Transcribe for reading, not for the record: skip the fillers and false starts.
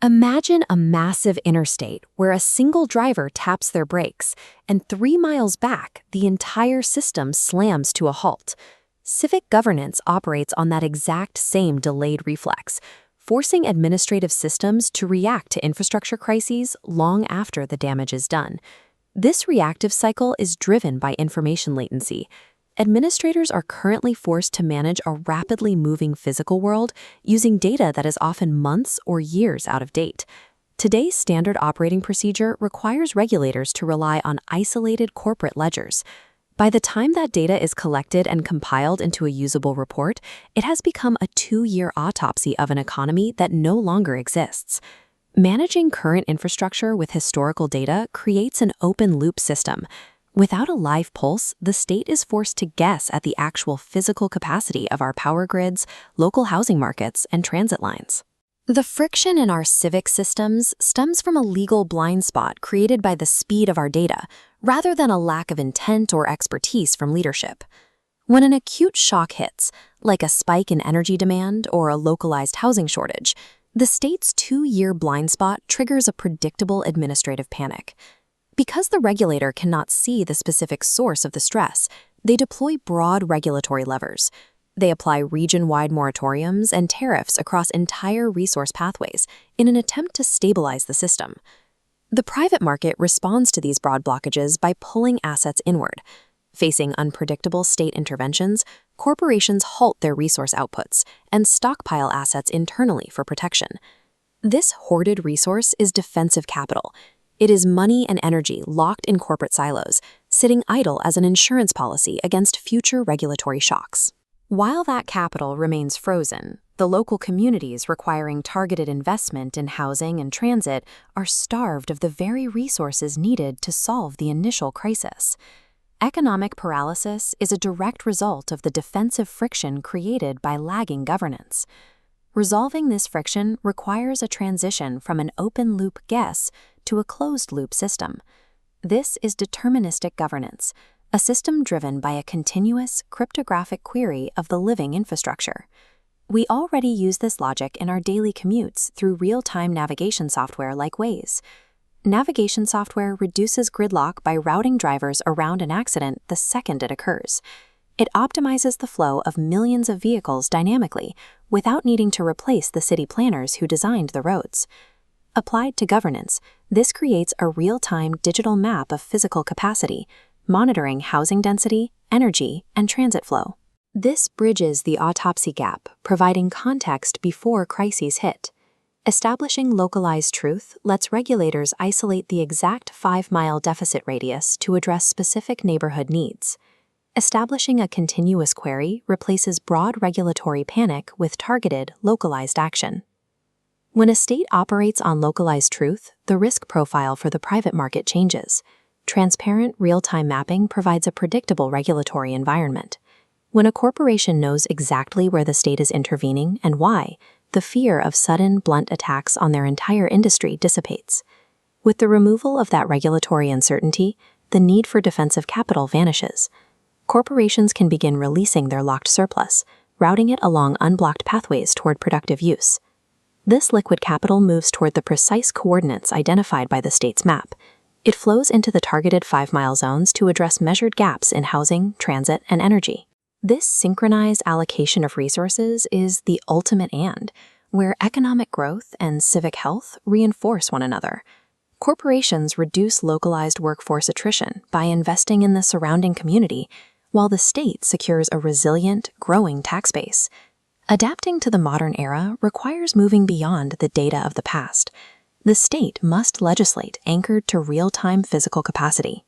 Imagine a massive interstate where a single driver taps their brakes, and 3 miles back, the entire system slams to a halt. Civic governance operates on that exact same delayed reflex, forcing administrative systems to react to infrastructure crises long after the damage is done. This reactive cycle is driven by information latency. Administrators are currently forced to manage a rapidly moving physical world using data that is often months or years out of date. Today's standard operating procedure requires regulators to rely on isolated corporate ledgers. By the time that data is collected and compiled into a usable report, it has become a 2-year autopsy of an economy that no longer exists. Managing current infrastructure with historical data creates an open-loop system. Without a live pulse, the state is forced to guess at the actual physical capacity of our power grids, local housing markets, and transit lines. The friction in our civic systems stems from a legal blind spot created by the speed of our data, rather than a lack of intent or expertise from leadership. When an acute shock hits, like a spike in energy demand or a localized housing shortage, the state's 2-year blind spot triggers a predictable administrative panic. Because the regulator cannot see the specific source of the stress, they deploy broad regulatory levers. They apply region-wide moratoriums and tariffs across entire resource pathways in an attempt to stabilize the system. The private market responds to these broad blockages by pulling assets inward. Facing unpredictable state interventions, corporations halt their resource outputs and stockpile assets internally for protection. This hoarded resource is defensive capital. It is money and energy locked in corporate silos, sitting idle as an insurance policy against future regulatory shocks. While that capital remains frozen, the local communities requiring targeted investment in housing and transit are starved of the very resources needed to solve the initial crisis. Economic paralysis is a direct result of the defensive friction created by lagging governance. Resolving this friction requires a transition from an open-loop guess to a closed-loop system. This is deterministic governance, a system driven by a continuous cryptographic query of the living infrastructure. We already use this logic in our daily commutes through real-time navigation software like Waze. Navigation software reduces gridlock by routing drivers around an accident the second it occurs. It optimizes the flow of millions of vehicles dynamically without needing to replace the city planners who designed the roads. Applied to governance, this creates a real-time digital map of physical capacity, monitoring housing density, energy, and transit flow. This bridges the autopsy gap, providing context before crises hit. Establishing localized truth lets regulators isolate the exact 5-mile deficit radius to address specific neighborhood needs. Establishing a continuous query replaces broad regulatory panic with targeted, localized action. When a state operates on localized truth, the risk profile for the private market changes. Transparent, real-time mapping provides a predictable regulatory environment. When a corporation knows exactly where the state is intervening and why, the fear of sudden, blunt attacks on their entire industry dissipates. With the removal of that regulatory uncertainty, the need for defensive capital vanishes. Corporations can begin releasing their locked surplus, routing it along unblocked pathways toward productive use. This liquid capital moves toward the precise coordinates identified by the state's map. It flows into the targeted 5-mile zones to address measured gaps in housing, transit, and energy. This synchronized allocation of resources is the ultimate and, where economic growth and civic health reinforce one another. Corporations reduce localized workforce attrition by investing in the surrounding community, while the state secures a resilient, growing tax base. Adapting to the modern era requires moving beyond the data of the past. The state must legislate anchored to real-time physical capacity.